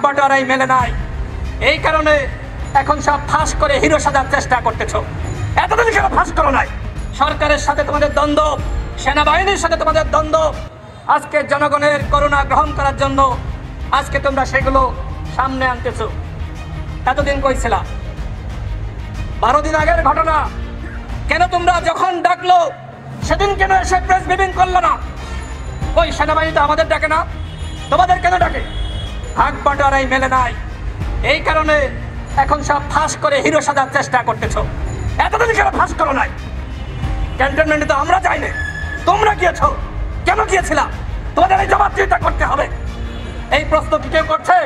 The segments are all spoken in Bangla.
বাটোয়ারাই মেলে নাই। এই কারণে এখন সব ফাঁস করে হিরো সাজার চেষ্টা করতেছো। এতদিন কেন ফাঁস করো নাই? সরকারের সাথে তোমাদের দ্বন্দ্ব, সেনাবাহিনীর সাথে তোমাদের দ্বন্দ্ব, আজকে জনগণের করুণা গ্রহণ করার জন্য আজকে তোমরা সেগুলো সামনে আনতেছো। এতদিন কইছিলা? 12 দিন আগের ঘটনা, কেন তোমরা যখন ডাকলো সেদিন কেন এসে প্রেস ব্রিফিং করলো না? ওই সেনাবাহিনী তো আমাদের ডাকে না, তোমাদের কেন ডাকে? ভাগ বাটোয়ারাই মেলে নাই। এই কারণে এখন সব ফাঁস করে হিরো সাজার চেষ্টা করতেছো। এতদিন কেন ফাঁস করো নাই? ক্যান্টনমেন্টে তো আমরা যাইনি, তোমরা গিয়েছো। কেন গিয়েছিলা? তোমাদের এই জবাবদিহিতা করতে হবে। এই প্রশ্ন কি কেউ করছে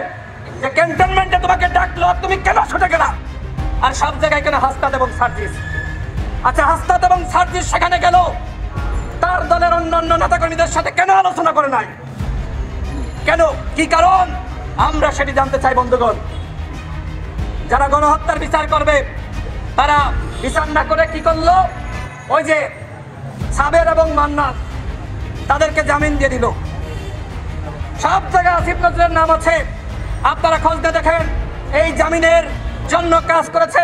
যে ক্যান্টনমেন্টে তোমাকে ডাকলো তুমি কেন ছুটে গেলা? আর সব জায়গায় কেন হাসনাত এবং সার্জিস? আচ্ছা, হাসনাত এবং সার্জিস সেখানে গেল, তার দলের অন্যান্য নেতাকর্মীদের সাথে কেন আলোচনা করে নাই? কেন? কি কারণ? আমরা সেটি জানতে চাই বন্ধুগণ। যারা গণহত্যার বিচার করবে তারা বিচার না করে কি করলো? ওই যে সাবের এবং মান্নান, তাদেরকে জামিন দিয়ে দিল। সব জায়গায় আসিফ নজরুলের নাম আছে, আপনারা খোঁজ দিয়ে দেখেন। এই জামিনের জন্য কাজ করেছে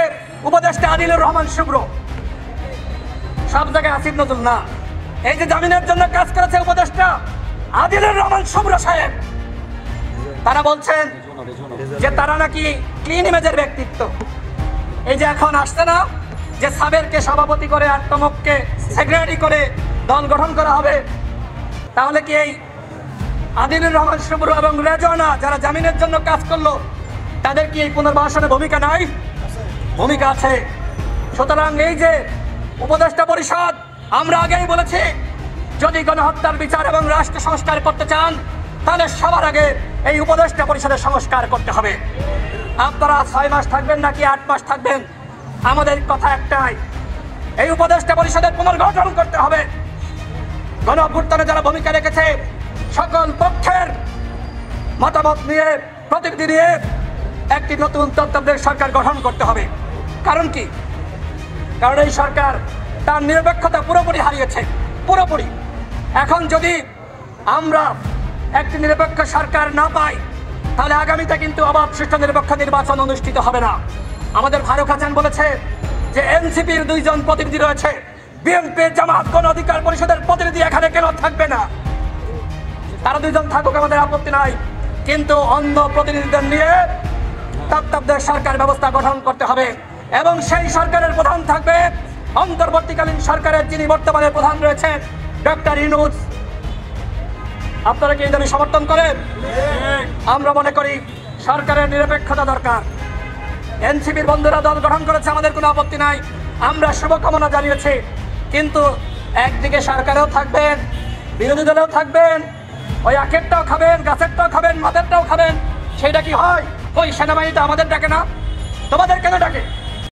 উপদেষ্টা আদিলুর রহমান শুভ্র, সব জায়গায় আসিফ নজরুল না। এই যে জামিনের জন্য কাজ করেছে উপদেষ্টা আদিলুর রহমান শুভ্র সাহেব, তারা বলছেন যে তারা নাকি ক্লিন ইমেজের ব্যক্তিত্ব। এই যে এখন আসছে না যে সাবেরকে সভাপতি করে আর তমককে সেক্রেটারি করে দল গঠন করা হবে, তাহলে কি এই আদিলুর রহমান শুভ্র এবং রেজওয়ানা যারা জামিনের জন্য কাজ করলো তাদের কি এই পুনর্বাসনে ভূমিকা নাই? ভূমিকা আছে। সুতরাং এই যে উপদেষ্টা পরিষদ, আমরা আগেই বলেছি যদি গণহত্যার বিচার এবং রাষ্ট্র সংস্কার করতে চান তাহলে সবার আগে এই উপদেষ্টা পরিষদের সংস্কার করতে হবে। আপনারা 6 মাস থাকবেন নাকি 8 মাস থাকবেন, আমাদের কথা একটাই, এই উপদেষ্টা পরিষদের পুনর্গঠন করতে হবে। গণ অভ্যুত্থানে যারা ভূমিকা রেখেছে সকল পক্ষের মতামত নিয়ে, প্রতিনিধি নিয়ে একটি নতুন তত্ত্বাবধায়ক সরকার গঠন করতে হবে। কারণ কি? কারণ এই সরকার তার নিরপেক্ষতা পুরোপুরি হারিয়েছে, পুরোপুরি। এখন যদি আমরা একটি নিরপেক্ষ সরকার না পাই তাহলে আগামীতে কিন্তু অবাধ সুষ্ঠু নিরপেক্ষ নির্বাচন অনুষ্ঠিত হবে না। আমাদের ফারুক হাসান বলেছে যে এনসিপির 2 জন প্রতিনিধি রয়েছে, বিএনপি জামাত গণ অধিকার পরিষদের প্রতিনিধি এখানে কেন থাকবে না? তারা 2 জন থাকুক, আমাদের আপত্তি নাই, কিন্তু অন্য প্রতিনিধিদের নিয়ে তত্ত্বাবধায়ক সরকার ব্যবস্থা গঠন করতে হবে। এবং সেই সরকারের প্রধান থাকবে অন্তর্বর্তীকালীন সরকারের যিনি বর্তমানে প্রধান রয়েছেন ডক্টর ইউনূস। আপনারা কি এই দাবি সমর্থন করেন? আমরা মনে করি সরকারের নিরপেক্ষতা দরকার। এনসিপির বন্ধুরা দল গঠন করেছে, আমাদের কোনো আপত্তি নাই, আমরা শুভকামনা জানিয়েছি। কিন্তু একদিকে সরকারেও থাকবেন, বিরোধী দলেও থাকবেন, ওই আখেরটাও খাবেন, গাছেরটাও খাবেন, মাদেরটাও খাবেন, সেটা কি হয়? ওই সেনাবাহিনীটা আমাদের ডাকে না, তোমাদের কেন ডাকে?